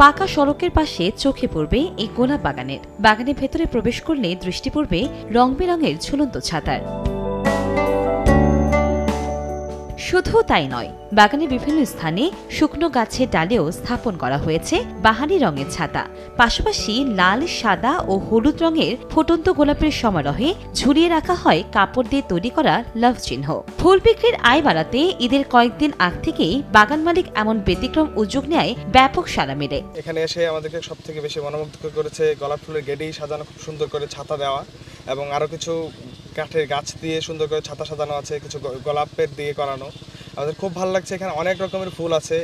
পাকা সড়কের পাশে চোখে পড়বে এই গোলাপ বাগানের ভেতরে প্রবেশ করলে দৃষ্টি পড়বে রং বেরঙের ঝুলন্ত ছাতার। শুধু তাই নয়, বাগানে বিভিন্ন স্থানে শুকনো গাছের ডালেও স্থাপন করা হয়েছে বাহারি রঙের ছাতা। পাশাপাশি লাল, সাদা ও হলুদ রঙের ফুটন্ত গোলাপের সমারোহে ঝুলিয়ে রাখা হয় কাপড় দিয়ে তৈরি করা লাভ চিহ্ন। ফুল বিক্রির আয় বাড়াতে ঈদের কয়েকদিন আগ থেকেই বাগান মালিক এমন ব্যতিক্রম উদ্যোগ নেয় ব্যাপক সাড়া মেলে। এখানে এসে আমাদেরকে সবথেকে বেশি মনোমুগ্ধ করেছে গোলাপ ফুলের গেটেই সাজানো, খুব সুন্দর করে ছাতা দেওয়া, এবং আরো কিছু কাঠের গাছ দিয়ে সুন্দর করে ছাতা সাজানো আছে, কিছু গোলাপের দিয়ে করানো। আমাদের খুব ভালো লাগছে। এখানে অনেক রকমের ফুল আছে।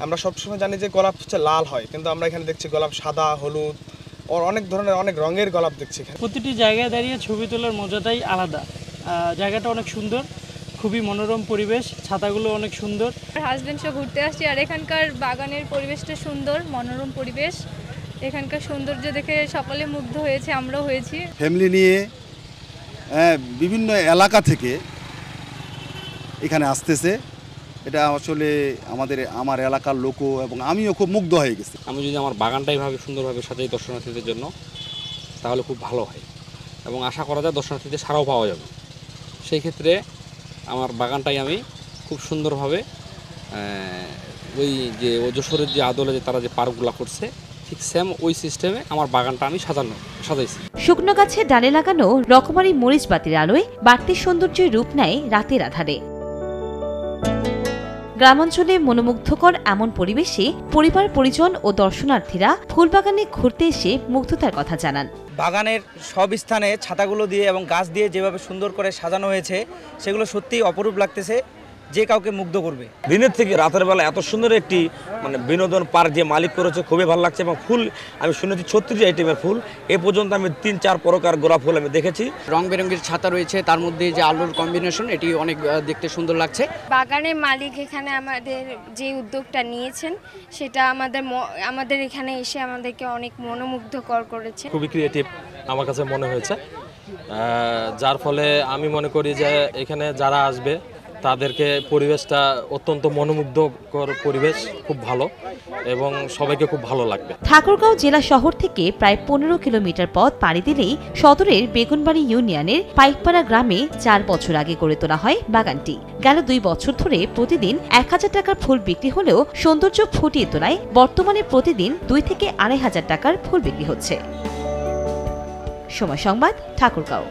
আমরা সবসময় জানি যে গোলাপ হচ্ছে লাল হয়, কিন্তু আমরা এখানে দেখছি গোলাপ সাদা, হলুদ, অনেক ধরনের অনেক রঙের গোলাপ দেখছি। প্রতিটি জায়গায় দাঁড়িয়ে ছবি তোলার মজাটাই আলাদা। জায়গাটা অনেক সুন্দর, খুবই মনোরম পরিবেশ, ছাতাগুলো অনেক সুন্দর। হাজবেন্ড সহ ঘুরতে আসছি, আর এখানকার বাগানের পরিবেশটা সুন্দর, মনোরম পরিবেশ। এখানকার সৌন্দর্য দেখে সকলে মুগ্ধ হয়েছে, আমরাও হয়েছি। ফ্যামিলি নিয়ে বিভিন্ন এলাকা থেকে এখানে আসতেছে। এটা আসলে আমার এলাকার লোকও এবং আমিও খুব মুগ্ধ হয়ে গেছি। আমি যদি আমার বাগানটাই সুন্দরভাবে সাজাই দর্শনার্থীদের জন্য, তাহলে খুব ভালো হয় এবং আশা করা যায় দর্শনার্থীদের সাড়াও পাওয়া যাবে। সেই ক্ষেত্রে আমার বাগানটাই আমি খুব সুন্দরভাবে ওই যে যশোরের যে আদলে যে তারা যে পার্কগুলো করছে, ঠিক সেম ওই সিস্টেমে আমার বাগানটা আমি সাজাইছি। শুকনো গাছের ডালে লাগানো রকমারি মরিচ বাতির আলোয় বাড়তি সৌন্দর্যের রূপ নেয় রাতের আধারে। গ্রামাঞ্চলে মনোমুগ্ধকর এমন পরিবেশে পরিবার, পরিজন ও দর্শনার্থীরা ফুলবাগানে ঘুরতে এসে মুগ্ধতার কথা জানান। বাগানের সব স্থানে ছাতাগুলো দিয়ে এবং গাছ দিয়ে যেভাবে সুন্দর করে সাজানো হয়েছে, সেগুলো সত্যিই অপরূপ লাগতেছে, যে কাউকে মুগ্ধ করবে। দিনের থেকে রাতের বেলা এত সুন্দর একটি বিনোদন পার্ক যে মালিক করেছে, খুবই ভালো লাগছে। এবং ফুল আমি শুনেছি 36 আইটেমের ফুল, এ পর্যন্ত আমি 3-4 প্রকার গোলাপ ফুল আমি দেখেছি। রং বেরঙের ছাতা রয়েছে, তার মধ্যে যে আলোর কম্বিনেশন, এটি অনেক দেখতে সুন্দর লাগছে। বাগানের মালিক এখানে আমাদের যে উদ্যোগটা নিয়েছেন, সেটা আমাদের এখানে এসে আমাদেরকে অনেক মনোমুগ্ধকর করেছে। খুবই ক্রিয়েটিভ আমার কাছে মনে হয়েছে, যার ফলে আমি মনে করি যে এখানে যারা আসবে তাদেরকে পরিবেশটা অত্যন্ত মনোমুগ্ধকর পরিবেশ, খুব ভালো এবং সবাইকে খুব ভালো লাগবে। ঠাকুরগাঁও জেলা শহর থেকে প্রায় 15 কিলোমিটার পথ পাড়ি দিলেই সদরের বেগুনবাড়ি ইউনিয়নের পাইকপাড়া গ্রামে 4 বছর আগে গড়ে তোলা হয় বাগানটি। গেল 2 বছর ধরে প্রতিদিন 1000 টাকার ফুল বিক্রি হলেও সৌন্দর্য ফুটিয়ে তোলায় বর্তমানে প্রতিদিন 2 থেকে 2500 টাকার ফুল বিক্রি হচ্ছে। সময় সংবাদ, ঠাকুরগাঁও।